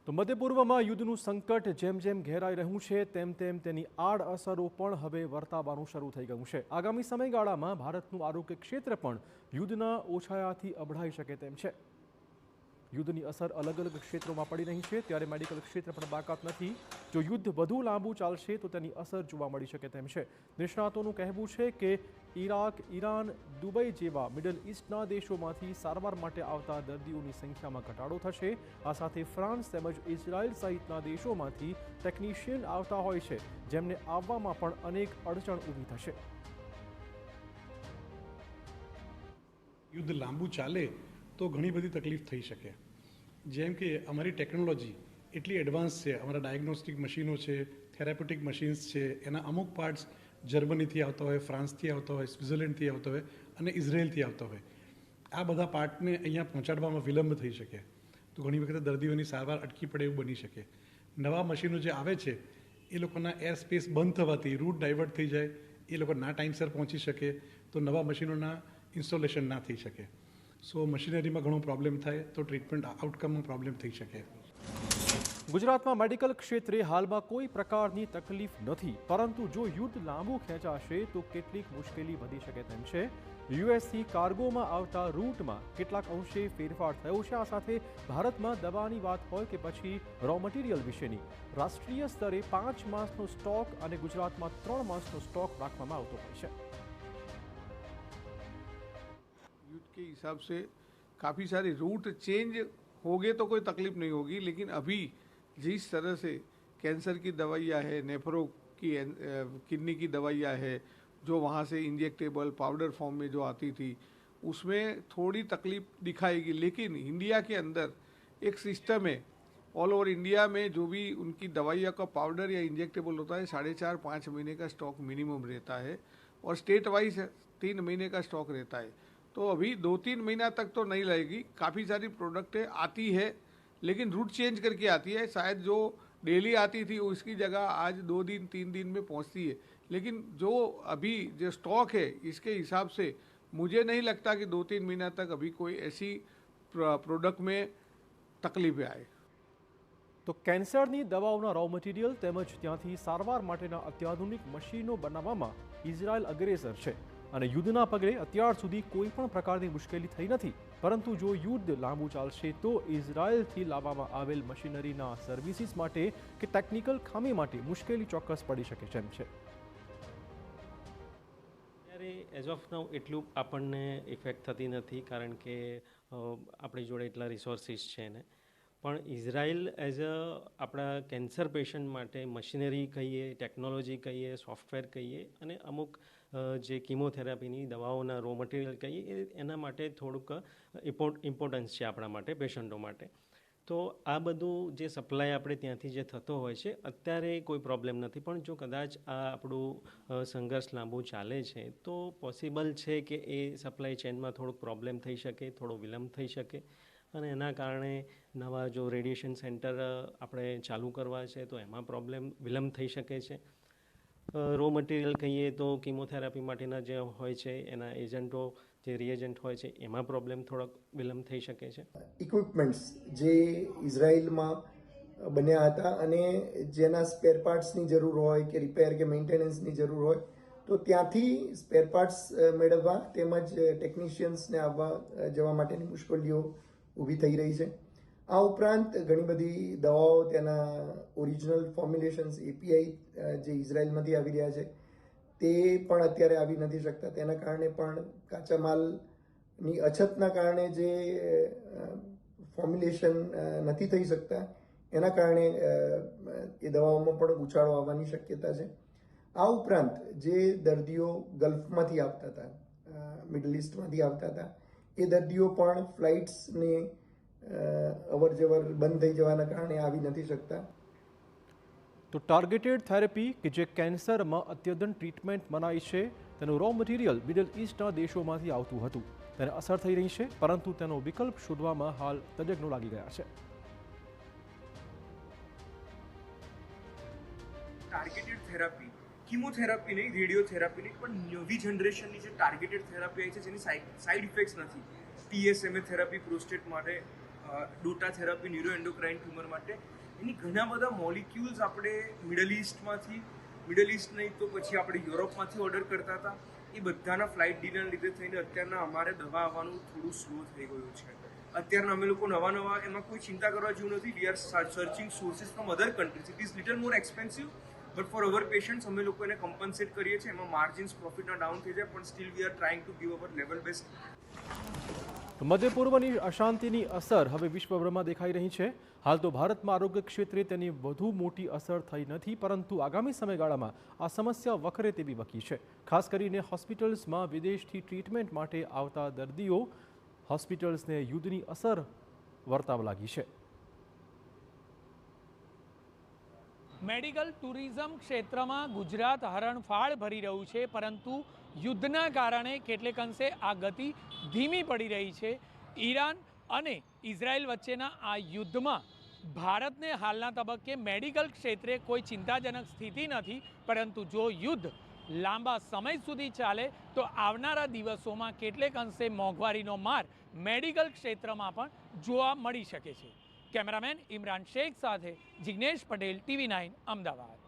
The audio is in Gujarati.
તો મધ્ય પૂર્વમાં યુદ્ધનું સંકટ જેમ જેમ ઘેરાઈ રહ્યું છે તેમ તેમ તેની આડઅસરો પણ હવે વર્તાવાનું શરૂ થઈ ગયું છે. આગામી સમયગાળામાં ભારતનું આરોગ્ય ક્ષેત્ર પણ યુદ્ધના ઓછાયાથી અભડાઈ શકે તેમ છે. યુદ્ધની અસર અલગ અલગ ક્ષેત્રોમાં પડી રહી છે, ત્યારે મેડિકલ ક્ષેત્ર પણ બાકાત નથી. જો યુદ્ધ વધુ લાંબુ ચાલશે તો તેની અસર જોવા મળી શકે તેમ છે. નિષ્ણાતોનું કહેવું છે કે ઈરાક, ઈરાન, દુબઈ જેવા મિડલ ઈસ્ટના દેશોમાંથી સારવાર માટે આવતા દર્દીઓની સંખ્યામાં ઘટાડો થશે. આ સાથે ફ્રાન્સ તેમજ ઇઝરાયલ સહિતના દેશોમાંથી ટેકનિશિયન આવતા હોય છે, જેમને આવવામાં પણ અનેક અડચણ ઊભી થશે. યુદ્ધ લાંબુ ચાલે તો ઘણી બધી તકલીફ થઈ શકે. જેમ કે અમારી ટેકનોલોજી એટલી એડવાન્સ છે, અમારા ડાયગ્નોસ્ટિક મશીનો છે, થેરાપ્યુટિક મશીન્સ છે, એના અમુક પાર્ટ્સ જર્મનીથી આવતા હોય, ફ્રાન્સથી આવતા હોય, સ્વિટ્ઝરલેન્ડથી આવતા હોય અને ઇઝરાયલથી આવતા હોય. આ બધા પાર્ટને અહીંયા પહોંચાડવામાં વિલંબ થઈ શકે, તો ઘણી વખત દર્દીઓની સારવાર અટકી પડે એવું બની શકે. નવા મશીનો જે આવે છે એ લોકોના એર સ્પેસ બંધ થવાથી રૂટ ડાયવર્ટ થઈ જાય, એ લોકો ના ટાઈમસર પહોંચી શકે, તો નવા મશીનોના ઇન્સ્ટોલેશન ના થઈ શકે. સો મશીનરીમાં ઘણો પ્રોબ્લેમ થાય તો ટ્રીટમેન્ટ આઉટકમમાં પ્રોબ્લેમ થઈ શકે. ગુજરાતમાં મેડિકલ ક્ષેત્રે હાલમાં કોઈ પ્રકારની તકલીફ નથી, પરંતુ જો યુદ્ધ લાંબુ ખેંચાશે તો કેટલીક મુશ્કેલી વધી શકે તેમ છે. યુએસથી કાર્ગોમાં આવતા રૂટમાં કેટલાક અંશે ફેરફાર થયો છે. આ સાથે ભારતમાં દવાની વાત હોય કે પછી રો મટીરિયલ વિશેની રાષ્ટ્રીય સ્તરે 5 માસનો સ્ટોક અને ગુજરાતમાં 3 માસનો સ્ટોક રાખવામાં આવતો હોય છે. युद्ध के हिसाब से काफ़ी सारे रूट चेंज होंगे तो कोई तकलीफ नहीं होगी, लेकिन अभी जिस तरह से कैंसर की दवाइयाँ है, नेफ्रो की किडनी की दवाइयाँ है, जो वहाँ से इंजेक्टेबल पाउडर फॉर्म में जो आती थी, उसमें थोड़ी तकलीफ दिखाएगी. लेकिन इंडिया के अंदर एक सिस्टम है, ऑल ओवर इंडिया में जो भी उनकी दवाइयाँ का पाउडर या इंजेक्टेबल होता है 4.5-5 महीने का स्टॉक मिनिमम रहता है, और स्टेट वाइज 3 महीने का स्टॉक रहता है. तो अभी 2-3 महीना तक तो नहीं लगेगी. काफ़ी सारी प्रोडक्टें आती है, लेकिन रूट चेंज करके आती है. शायद जो डेली आती थी उसकी जगह आज 2 दिन 3 दिन में पहुंचती है. लेकिन जो अभी जो स्टॉक है इसके हिसाब से मुझे नहीं लगता कि 2-3 महीना तक अभी कोई ऐसी प्रोडक्ट में तकलीफें आए. તો કેન્સરની દવાઓના રો મટીરિયલ તેમજ ત્યાંથી સારવાર માટેના અત્યાધુનિક મશીનો બનાવવામાં ઇઝરાયલ અગ્રેસર છે, અને યુદ્ધના પગલે અત્યાર સુધી કોઈ પણ પ્રકારની મુશ્કેલી થઈ નથી. પરંતુ જો યુદ્ધ લાંબુ ચાલશે તો ઇઝરાયલથી લાવવામાં આવેલ મશીનરીના સર્વિસીસ માટે કે ટેકનિકલ ખામી માટે મુશ્કેલી ચોક્કસ પડી શકે તેમ છે. ત્યારે એઝ ઓફ નાઉ એટલું આપણને ઇફેક્ટ થતી નથી, કારણ કે આપણી જોડે એટલા રિસોર્સિસ છે ને. પણ ઇઝરાયલ એઝ આપણા કેન્સર પેશન્ટ માટે મશીનરી કહીએ, ટેકનોલોજી કહીએ, સોફ્ટવેર કહીએ, અને અમુક જે કીમોથેરાપીની દવાઓના રો મટીરિયલ કહીએ, એના માટે થોડુંક ઇમ્પોર્ટન્સ છે આપણા માટે, પેશન્ટો માટે. તો આ બધું જે સપ્લાય આપણે ત્યાંથી જે થતો હોય છે અત્યારે કોઈ પ્રોબ્લેમ નથી. પણ જો કદાચ આ આપણું સંઘર્ષ લાંબુ ચાલે છે તો પોસિબલ છે કે એ સપ્લાય ચેનમાં થોડુંક પ્રોબ્લેમ થઈ શકે, થોડો વિલંબ થઈ શકે, અને એના કારણે નવા જો રેડિયેશન સેન્ટર આપણે ચાલુ કરવા છે તો એમાં પ્રોબ્લેમ વિલંબ થઈ શકે છે. રો મટીરિયલ કહીએ તો કીમોથેરાપી માટેના જે હોય છે એના એજન્ટો, જે રિએજન્ટ હોય છે, એમાં પ્રોબ્લેમ થોડોક વિલંબ થઈ શકે છે. ઇક્વિપમેન્ટ્સ જે ઇઝરાયલમાં બન્યા હતા અને જેના સ્પેર પાર્ટ્સની જરૂર હોય કે રિપેર કે મેન્ટેનન્સની જરૂર હોય તો ત્યાંથી સ્પેર પાર્ટ્સ મેળવવા તેમજ ટેકનિશિયન્સને આવવા જવા માટેની મુશ્કેલીઓ ઊભી થઈ રહી છે. આ ઉપરાંત ઘણી બધી દવાઓ તેના ઓરિજિનલ ફોર્મ્યુલેશન્સ એપીઆઈ જે ઇઝરાયલમાંથી આવી રહ્યા છે તે પણ અત્યારે આવી નથી શકતા. તેના કારણે પણ કાચા માલની અછતના કારણે જે ફોર્મ્યુલેશન નથી થઈ શકતા, એના કારણે એ દવાઓમાં પણ ઉછાળો આવવાની શક્યતા છે. આ ઉપરાંત જે દર્દીઓ ગલ્ફમાંથી આવતા હતા, મિડલ ઇસ્ટમાંથી આવતા હતા, એ દર્દીઓ પણ ફ્લાઇટ્સને અવર જવર બંધ થઈ જવાના કારણે આવી નથી શકતા. તો ટાર્ગેટેડ થેરેપી કે જે કેન્સરમાં અત્યધન ટ્રીટમેન્ટ મનાય છે તેનું રો મટીરિયલ મિડલ ઇસ્ટના દેશોમાંથી આવતું હતું, તેને અસર થઈ રહી છે, પરંતુ તેનો વિકલ્પ શોધવામાં હાલ તજજ્ઞો લાગી ગયા છે. ટાર્ગેટેડ થેરાપી કીમોથેરાપી નહીં, રેડિયોથેરાપી નહીં, પણ નવી જનરેશનની જે ટાર્ગેટેડ થેરાપી આવી છે જેની સાઇડ ઇફેક્ટ્સ નથી. PSMA થેરાપી પ્રોસ્ટેટ માટે ડોટા થેરાપી ન્યુરો એન્ડોક્રાઇન ટ્યુમર માટે એની ઘણા બધા મોલિક્યુલ્સ આપણે મિડલ ઇસ્ટ નહીં તો પછી આપણે યુરોપમાંથી ઓર્ડર કરતા હતા. એ બધાના ફ્લાઇટ ડીલના લીધે થઈને અત્યારના અમારે દવા આવવાનું થોડું સ્લો થઈ ગયું છે. અત્યારના અમે લોકો નવા એમાં કોઈ ચિંતા કરવા જેવું નથી. We are searching sources from other countries. It is little more expensive but for our patients અમે લોકો એને કમ્પન્સેટ કરીએ છીએ. એમાં માર્જિન્સ પ્રોફિટના ડાઉન થઈ જાય પણ steel we are trying to give hour level best. મધ્ય પૂર્વની અશાંતિની અસર હવે વિશ્વભરમાં દેખાઈ રહી છે. હાલ તો ભારતમાં આરોગ્ય ક્ષેત્રે તેની વધુ મોટી અસર થઈ નથી, પરંતુ આગામી સમયગાળામાં આ સમસ્યા વકરે તેવી વકી છે. ખાસ કરીને હોસ્પિટલ્સમાં વિદેશથી ટ્રીટમેન્ટ માટે આવતા દર્દીઓ હોસ્પિટલ્સને યુદ્ધની અસર વર્તાવા લાગી છે. મેડિકલ ટુરિઝમ ક્ષેત્રમાં ગુજરાત હરણફાળ ભરી રહ્યું છે, પરંતુ યુદ્ધના કારણે કેટલેક અંશે આ ગતિ ધીમી પડી રહી છે. ઈરાન અને ઇઝરાયલ વચ્ચેના આ યુદ્ધમાં ભારતને હાલના તબક્કે મેડિકલ ક્ષેત્રે કોઈ ચિંતાજનક સ્થિતિ નથી, પરંતુ જો યુદ્ધ લાંબા સમય સુધી ચાલે તો આવનારા દિવસોમાં કેટલેક અંશે મોંઘવારીનો માર મેડિકલ ક્ષેત્રમાં પણ જોવા મળી શકે છે. કેમેરામેન ઇમરાન શેખ સાથે જિગ્નેશ પટેલ, TV9 અમદાવાદ.